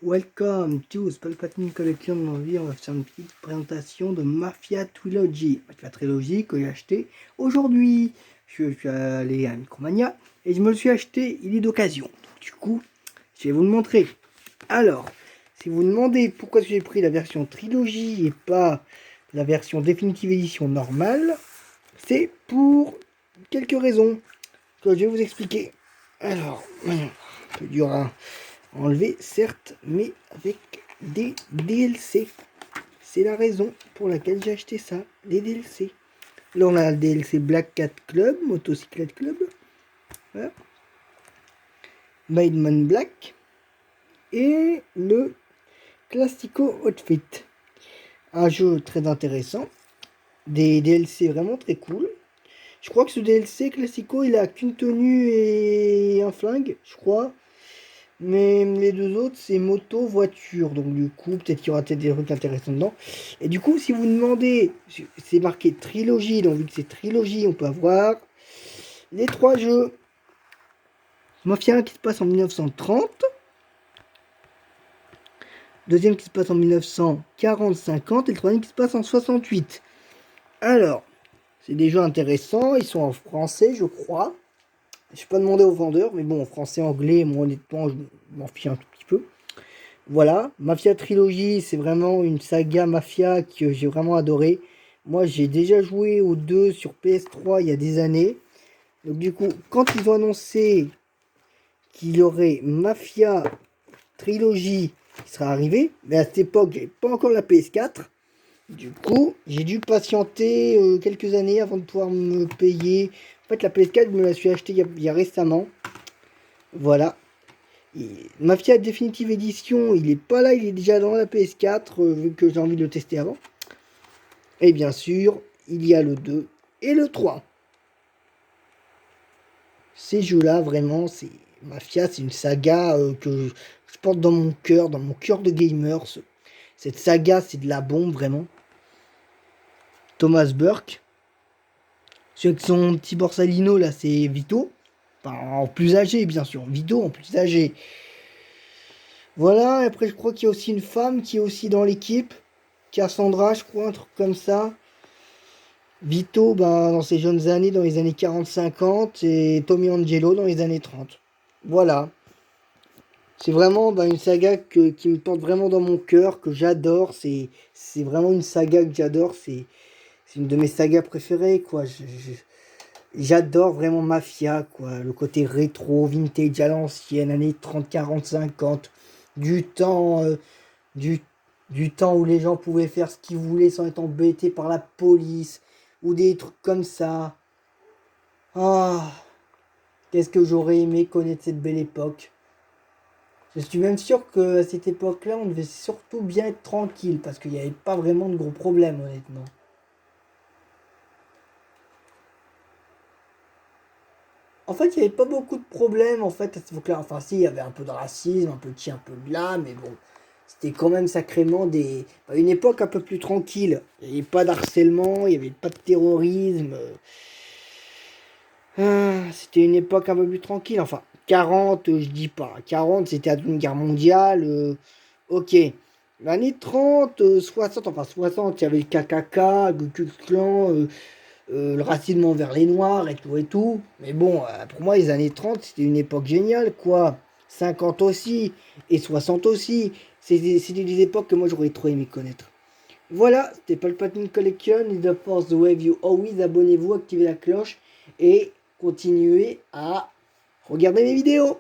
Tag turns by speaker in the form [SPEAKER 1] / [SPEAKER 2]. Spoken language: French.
[SPEAKER 1] Welcome to Palpatine Collection. Aujourd'hui, on va faire une petite présentation de Mafia Trilogy. La trilogie que j'ai acheté aujourd'hui. Je suis allé à Micromania et je me le suis acheté, il est d'occasion. Du coup, je vais vous le montrer. Alors, si vous demandez pourquoi j'ai pris la version trilogie et pas la version définitive édition normale, c'est pour quelques raisons que je vais vous expliquer. Alors, un peu dur à enlever, certes, mais avec des DLC. C'est la raison pour laquelle j'ai acheté ça, les DLC. Là, on a le DLC Black Cat Club, Motocyclette Club. Voilà. Made Man Black. Et le Classico Outfit. Un jeu très intéressant. Des DLC vraiment très cool. Je crois que ce DLC Classico, il a qu'une tenue et un flingue, je crois. Mais les deux autres, c'est moto, voiture. Donc du coup, peut-être qu'il y aura peut-être des trucs intéressants dedans. Et du coup, si vous demandez, c'est marqué trilogie. Donc vu que c'est trilogie, on peut avoir les trois jeux. Mafia 1 qui se passe en 1930. Deuxième qui se passe en 1940-50. Et le troisième qui se passe en 68. Alors, c'est des jeux intéressants. Ils sont en français, je crois. Je n'ai pas demandé au vendeur. Mais bon, en français, anglais, moi honnêtement, je m'en fiche un tout petit peu. Voilà, Mafia Trilogy, c'est vraiment une saga Mafia que j'ai vraiment adoré. Moi, j'ai déjà joué aux deux sur PS3 il y a des années. Donc du coup, quand ils ont annoncé qu'il y aurait Mafia Trilogy qui sera arrivé, mais à cette époque, j'avais pas encore la PS4. Du coup, j'ai dû patienter quelques années avant de pouvoir me payer. En fait, la PS4, je me la suis achetée il y a récemment. Voilà. Mafia Definitive Edition, il est pas là, il est déjà dans la PS4, vu que j'ai envie de le tester avant. Et bien sûr, il y a le 2 et le 3. Ces jeux-là, vraiment, c'est Mafia, c'est une saga que je porte dans mon cœur de gamer. Cette saga, c'est de la bombe, vraiment. Thomas Burke. Celui avec son petit borsalino, là, c'est Vito. Enfin, en plus âgé, bien sûr. Vito en plus âgé. Voilà, après je crois qu'il y a aussi une femme qui est aussi dans l'équipe. Cassandra, je crois, un truc comme ça. Vito, ben, dans ses jeunes années, dans les années 40-50, et Tommy Angelo dans les années 30. Voilà. C'est vraiment une saga qui me porte vraiment dans mon cœur, que j'adore. C'est vraiment une saga que j'adore. C'est une de mes sagas préférées, quoi. J'adore vraiment Mafia, quoi. Le côté rétro, vintage à l'ancienne, années 30, 40, 50. Du temps, du, du temps où les gens pouvaient faire ce qu'ils voulaient sans être embêtés par la police. Ou des trucs comme ça. Ah, qu'est-ce que j'aurais aimé connaître cette belle époque. Je suis même sûr qu'à cette époque-là, on devait surtout bien être tranquille. Parce qu'il n'y avait pas vraiment de gros problèmes, honnêtement. En fait, il n'y avait pas beaucoup de problèmes, en fait, à cette époque-là. Enfin, si, il y avait un peu de racisme, un peu de ci, un peu de là, mais bon, c'était quand même sacrément une époque un peu plus tranquille. Il n'y avait pas d'harcèlement, il n'y avait pas de terrorisme. C'était une époque un peu plus tranquille. Enfin, 40, je dis pas. 40, c'était à une guerre mondiale. Ok. L'année 30, 60, enfin 60, il y avait le KKK, le Ku Klux Klan, le racisme envers les Noirs et tout et tout. Mais bon, pour moi, les années 30, c'était une époque géniale, quoi. 50 aussi, et 60 aussi. C'était des époques que moi, j'aurais trop aimé connaître. Voilà, c'était Palpatine Collection, The Force, The Wave You Always. Abonnez-vous, activez la cloche, et continuez à regarder mes vidéos.